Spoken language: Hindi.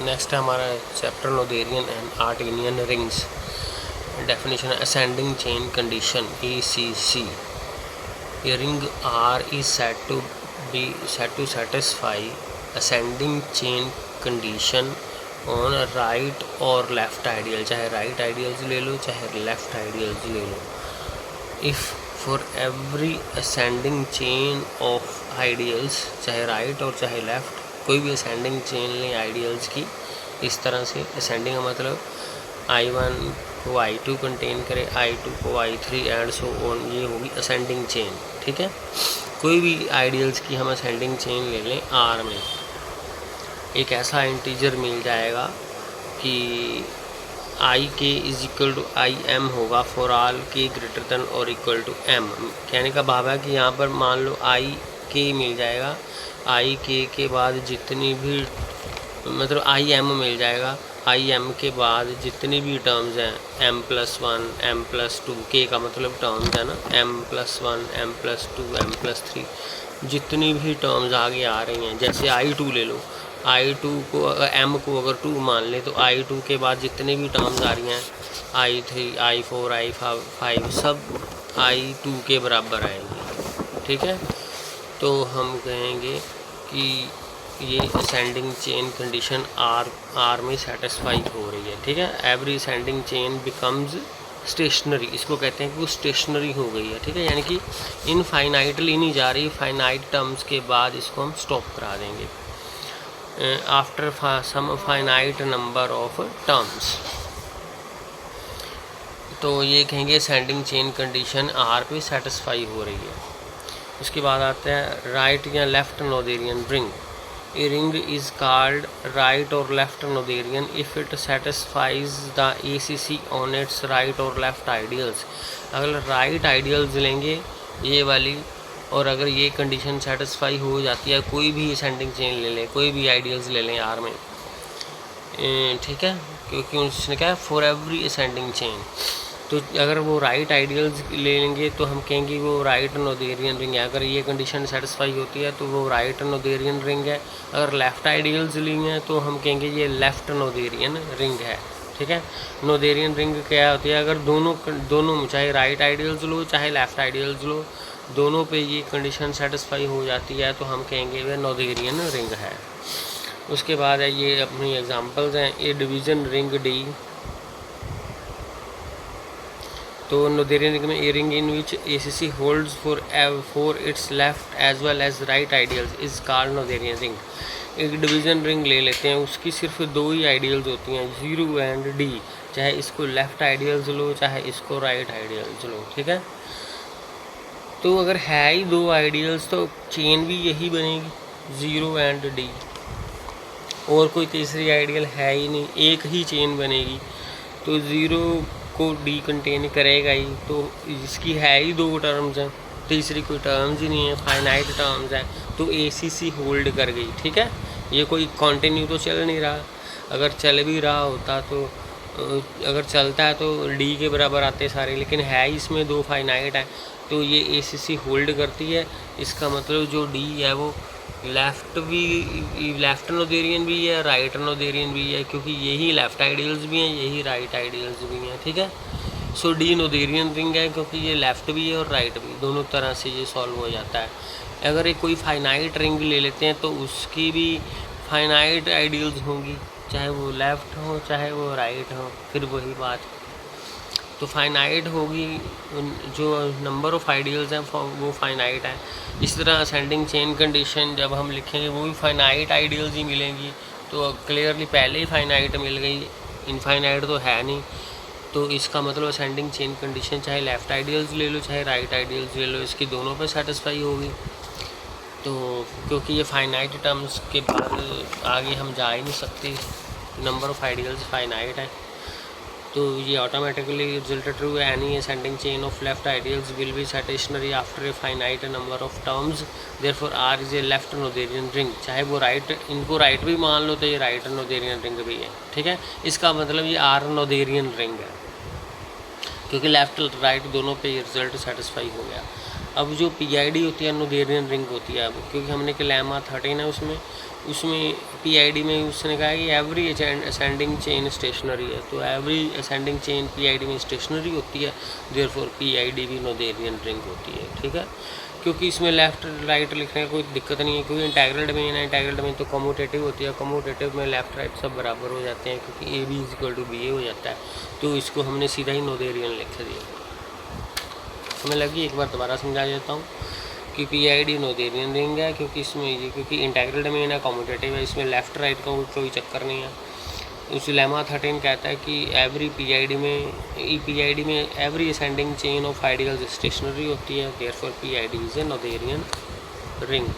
नेक्स्ट है हमारा chapter Noetherian and Artinian rings. Definition ascending chain condition ACC। A ring R is said to satisfy ascending chain condition on right or left ideal, चाहे right ideals ले लो चाहे left ideals ले लो। If for every ascending chain of ideals, चाहे right और चाहे left, कोई भी ascending chain लें ideals की, इस तरह से ascending का मतलब I1 को I2 कंटेन करे, I2 को I3 एंड सो ऑन, ये होगी असेंडिंग चेन। ठीक है, कोई भी आइडियल्स की हम असेंडिंग चेन ले लें R में, एक ऐसा इंटीजर मिल जाएगा कि I k is equal to IM होगा for all k greater than और इक्वल टू M। कहने का भाव है कि यहाँ पर मान लो I k मिल जाएगा, I k के बाद जितनी भी मतलब IM मिल जाएगा, IM के बाद जितनी भी टर्म्स हैं M+1 M+2, k का मतलब टर्म्स है ना, M+1 M+2 M+3, जितनी भी टर्म्स आगे आ रही हैं, जैसे I2 ले लो, I2 को M को अगर 2 मान ले तो I2 के बाद जितनी भी टर्म्स आ रही हैं I3 I4 I5 सब I2 के बराबर आएंगी। ठीक है, तो हम कहेंगे कि ये असेंडिंग चेन कंडीशन R में सेटिस्फाई हो रही है। ठीक है, every ascending chain becomes stationary, इसको कहते हैं कि वो स्टेशनरी हो गई है। ठीक है, यानी कि इनफाइनाइटली नहीं जा रही, फाइनाइट टर्म्स के बाद इसको हम स्टॉप करा देंगे after some finite number of terms. तो ये कहेंगे असेंडिंग चेन कंडीशन R पे सेटिस्फाई हो रही है। उसके बाद आता है राइट या left Noetherian ring. A ring is called right or left Noetherian if it satisfies the ACC on its right or left ideals। अगर right ideals लेंगे ये वाली, और अगर ये कंडीशन सेटिस्फाई हो जाती है, कोई भी असेंडिंग चेन ले लें, कोई भी आइडियल्स ले लें R में, ठीक है, क्योंकि उसने क्या है फॉर एवरी असेंडिंग चेन, तो अगर वो राइट आइडियल्स ले लेंगे तो हम कहेंगे वो राइट नोथेरियन रिंग है। अगर ये कंडीशन सेटिस्फाई होती है तो वो राइट नोथेरियन रिंग है। अगर लेफ़्ट आइडियल्स लिए हैं तो हम कहेंगे ये लेफ़्ट नोथेरियन रिंग है। ठीक है, नोथेरियन रिंग क्या होती है, अगर दोनों चाहे राइट आइडियल्स लो चाहे लेफ़्ट आइडियल्स लो, दोनों पे ये कंडीशन सेटिस्फाई हो जाती है तो हम कहेंगे वह नोथेरियन रिंग है। उसके बाद है ये अपनी एग्जांपल्स हैं। ए डिवीज़न रिंग D, तो नोथेरियन रिंग में a ring in which ACC holds for its left as well as right ideals is called Noetherian ring. एक डिवीज़न रिंग ले लेते हैं, उसकी सिर्फ 2 ही आइडियल्स होती हैं 0 एंड D, चाहे इसको लेफ़्ट आइडियल्स लो चाहे इसको राइट आइडियल्स लो। ठीक है, तो अगर है ही 2 आइडियल्स तो चेन भी यही बनेगी 0 एंड D, और कोई तीसरी आइडियल है ही नहीं, एक ही चेन बनेगी, तो 0 को D कंटेन करेगा ही, तो इसकी है ही 2 टर्म्स हैं, तीसरी कोई टर्म्स ही नहीं है, फाइनाइट टर्म्स हैं, तो ACC होल्ड कर गई। ठीक है, ये कोई कंटिन्यू तो चल नहीं रहा, अगर चल भी रहा होता तो अगर चलता है तो D के बराबर आते सारे, लेकिन है इसमें 2 फाइनाइट हैं तो ये ACC होल्ड करती है। इसका मतलब जो D है वो लेफ़्ट नोथेरियन भी है राइट नोथेरियन भी है, क्योंकि यही लेफ़्ट आइडियल्स भी हैं यही राइट आइडियल्स भी हैं। ठीक है, सो D नोथेरियन रिंग है क्योंकि ये लेफ़्ट भी है और राइट भी, दोनों तरह से ये सॉल्व हो जाता है। अगर एक कोई फाइनाइट रिंग ले लेते हैं तो उसकी भी फाइनाइट आइडियल्स होंगी, चाहे वो लेफ़्ट हो चाहे वो राइट हो, फिर वही बात, तो फाइनाइट होगी, जो नंबर ऑफ़ आइडियल्स हैं वो फाइनाइट है। इस तरह असेंडिंग चेन कंडीशन जब हम लिखेंगे वो भी फाइनाइट आइडियल्स ही मिलेंगी, तो क्लियरली पहले ही फाइनाइट मिल गई, इनफाइनाइट तो है नहीं, तो इसका मतलब असेंडिंग चेन कंडीशन चाहे लेफ़्ट आइडियल्स ले लो चाहे राइट आइडियल्स ले लो, इसकी दोनों पे सेटिस्फाई होगी। तो क्योंकि ये फाइनाइट टर्म्स के बाद आगे हम जा ही नहीं सकते, नंबर ऑफ़ आइडियल्स फाइनाइट है, तो ये ऑटोमेटिकली रिजल्ट ट्रू है। Any ascending chain of left ideals will be stationary after a finite number of terms, therefore R is a left Noetherian ring. चाहे वो राइट, इनको राइट भी मान लो तो ये राइट नोथेरियन रिंग भी है। ठीक है, इसका मतलब ये R नोथेरियन रिंग है क्योंकि लेफ्ट राइट दोनों पे ये रिजल्ट सेटिस्फाई हो गया। अब जो PID होती है नोथेरियन रिंग होती है, अब क्योंकि हमने कि लेमा 13 है उसमें PID में उसने कहा है कि एवरी असेंडिंग चेन स्टेशनरी है, तो एवरी असेंडिंग चेन PID में स्टेशनरी होती है, देयरफॉर PID भी नोथेरियन रिंग होती है। ठीक है, क्योंकि इसमें लेफ़्ट राइट लिखने का कोई दिक्कत नहीं है, क्योंकि इंटेग्रल डोमेन है, इंटेग्रल डोमेन तो कम्यूटेटिव होती है, कम्यूटेटिव में लेफ़्ट राइट सब बराबर हो जाते हैं, क्योंकि AB = BA हो जाता है, तो इसको हमने सीधा ही नोथेरियन लिख दिया। हमें लगी, एक बार दोबारा समझा देता हूँ कि PID नोथेरियन रिंग है, क्योंकि इसमें ये क्योंकि इंटेग्रल डोमेन है, कम्यूटेटिव है, इसमें लेफ़्ट राइट का कोई चक्कर नहीं है। उस लेमा 13 कहता है कि एवरी PID में every ascending chain of ideals stationary होती है, therefore PID is a Noetherian ring.